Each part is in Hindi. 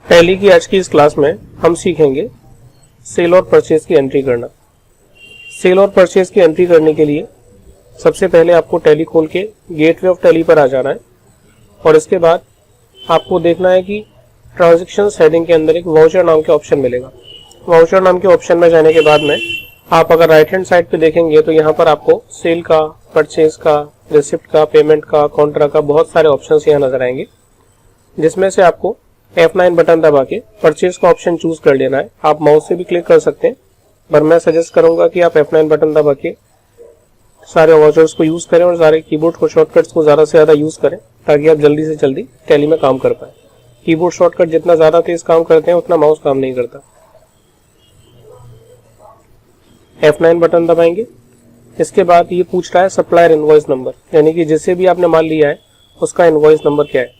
टैली की आज की इस क्लास में हम सीखेंगे सेल और परचेज की एंट्री करना। सेल और परचेज की एंट्री करने के लिए सबसे पहले आपको टैली खोल के गेटवे ऑफ टैली पर आ जाना है और इसके बाद आपको देखना है कि ट्रांजैक्शन हेडिंग के अंदर एक वाउचर नाम के ऑप्शन मिलेगा। वाउचर नाम के ऑप्शन में जाने के बाद में आप अगर राइट हैंड साइड पे देखेंगे तो यहाँ पर आपको सेल का, परचेज का, रिसिप्ट का, पेमेंट का, काउंटर का बहुत सारे ऑप्शंस यहाँ नजर आएंगे, जिसमें से आपको F9 बटन दबा के परचेज का ऑप्शन चूज कर लेना है। आप माउस से भी क्लिक कर सकते हैं, पर मैं सजेस्ट करूंगा कि आप F9 बटन दबा के सारे वाउचर्स को यूज करें और सारे कीबोर्ड को शॉर्टकट्स को ज्यादा से ज्यादा यूज करें ताकि आप जल्दी से जल्दी टैली में काम कर पाए। कीबोर्ड शॉर्टकट जितना ज्यादा तेज काम करते हैं उतना माउस काम नहीं करता। F9 बटन दबाएंगे। इसके बाद ये पूछ रहा है सप्लायर इनवॉइस नंबर, यानी कि जिससे भी आपने माल लिया है उसका इनवॉइस नंबर क्या है।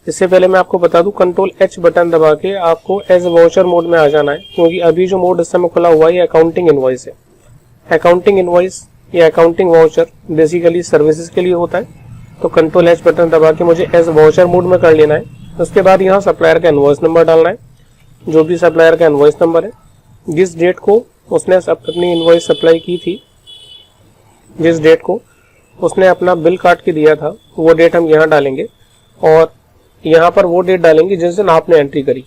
इससे पहले मैं आपको बता दूं, कंट्रोल H बटन दबा के आपको एज वाउचर मोड में आ जाना है, क्योंकि अभी जो मोड इस समय खुला हुआ है ये अकाउंटिंग इनवॉइस है। अकाउंटिंग इनवॉइस या अकाउंटिंग वाउचर बेसिकली सर्विसेज के लिए होता है, तो कंट्रोल H बटन दबा के मुझे एज वाउचर मोड में कर लेना है। उसके बाद यहाँ सप्लायर का इनवॉइस नंबर डालना है, जो भी सप्लायर का इनवॉइस नंबर है, जिस डेट को उसने अपनी इनवॉइस सप्लाई की थी, जिस डेट को उसने अपना बिल काट के दिया था, वो डेट हम यहाँ डालेंगे और यहाँ पर वो डेट डालेंगे जिस दिन आपने एंट्री करी।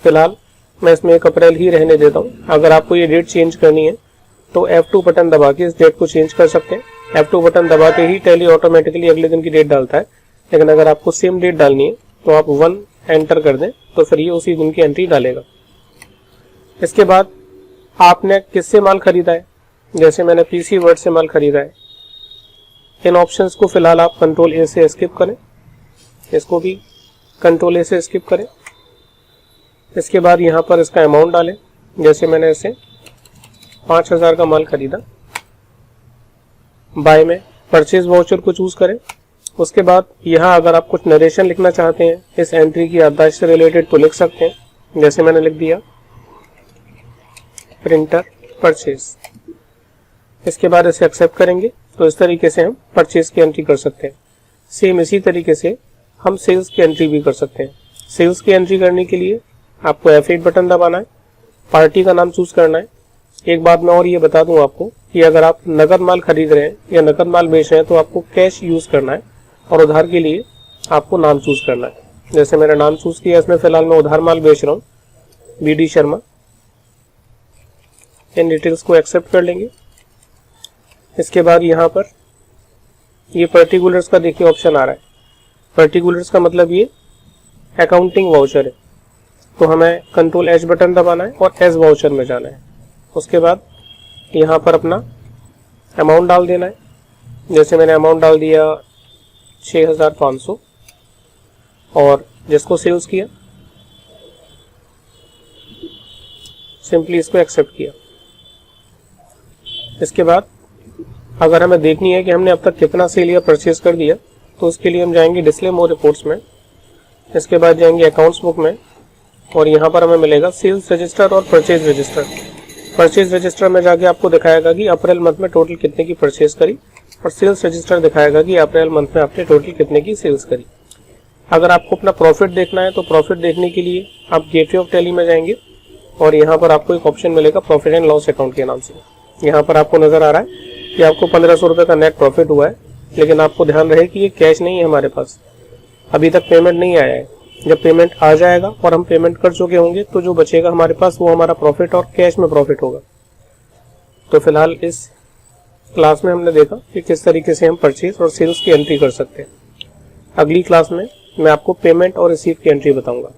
फिलहाल मैं इसमें 1 अप्रैल ही रहने देता हूँ। अगर आपको ये डेट चेंज करनी है तो F2 बटन दबा के इस डेट को चेंज कर सकते हैं। F2 बटन दबा के ही टैली ऑटोमेटिकली अगले दिन की डेट डालता है, लेकिन अगर आपको सेम डेट डालनी है तो आप 1 एंटर कर दें तो फिर ये उसी दिन की एंट्री डालेगा। इसके बाद आपने किससे माल खरीदा है, जैसे मैंने PC वर्ड से माल खरीदा है, इन ऑप्शंस को फिलहाल आप कंट्रोल A से स्किप करें, इसको भी कंट्रोल A से स्किप करें। इसके बाद यहाँ पर इसका अमाउंट डालें, जैसे मैंने इसे 5000 का माल खरीदा। बाय में परचेज वाउचर को चूज करें। उसके बाद यहाँ अगर आप कुछ नरेशन लिखना चाहते हैं इस एंट्री की याददाश्त से रिलेटेड तो लिख सकते हैं, जैसे मैंने लिख दिया प्रिंटर परचेज। इसके बाद इसे एक्सेप्ट करेंगे तो इस तरीके से हम परचेज की एंट्री कर सकते हैं। सेम इसी तरीके से हम सेल्स की एंट्री भी कर सकते हैं। सेल्स की एंट्री करने के लिए आपको F8 बटन दबाना है, पार्टी का नाम चूज करना है। एक बात मैं और ये बता दूं आपको कि अगर आप नकद माल खरीद रहे हैं या नकद माल बेच रहे हैं तो आपको कैश यूज करना है और उधार के लिए आपको नाम चूज करना है। जैसे मैंने नाम चूज किया, इसमें फिलहाल मैं उधार माल बेच रहा हूँ, BD शर्मा। इन डिटेल्स को एक्सेप्ट कर लेंगे। इसके बाद यहाँ पर ये पर्टिकुलर्स का देखिए ऑप्शन आ रहा है। पर्टिकुलर्स का मतलब ये अकाउंटिंग वाउचर है, तो हमें कंट्रोल H बटन दबाना है और एज वाउचर में जाना है। उसके बाद यहाँ पर अपना अमाउंट डाल देना है, जैसे मैंने अमाउंट डाल दिया 6500 और जिसको सेल्स किया सिंपली इसको एक्सेप्ट किया। इसके बाद अगर हमें देखनी है कि हमने अब तक कितना सेल या परचेज कर दिया तो उसके लिए हम जाएंगे डिस्प्ले मोर रिपोर्ट्स में। इसके बाद जाएंगे अकाउंट्स बुक में और यहाँ पर हमें मिलेगा सेल्स रजिस्टर और परचेज रजिस्टर। परचेज रजिस्टर में जाके आपको दिखाएगा कि अप्रैल मंथ में टोटल कितने की परचेज करी और सेल्स रजिस्टर दिखाएगा कि अप्रैल मंथ में आपने टोटल कितने की सेल्स करी। अगर आपको अपना प्रॉफिट देखना है तो प्रॉफिट देखने के लिए आप गेटवे ऑफ टैली में जाएंगे और यहाँ पर आपको एक ऑप्शन मिलेगा प्रॉफिट एंड लॉस अकाउंट के नाम से। यहाँ पर आपको नजर आ रहा है कि आपको 1500 रुपये का नेट प्रॉफिट हुआ है, लेकिन आपको ध्यान रहे कि ये कैश नहीं है, हमारे पास अभी तक पेमेंट नहीं आया है। जब पेमेंट आ जाएगा और हम पेमेंट कर चुके होंगे तो जो बचेगा हमारे पास वो हमारा प्रॉफिट और कैश में प्रॉफिट होगा। तो फिलहाल इस क्लास में हमने देखा कि किस तरीके से हम परचेज और सेल्स की एंट्री कर सकते हैं। अगली क्लास में मैं आपको पेमेंट और रिसीट की एंट्री बताऊंगा।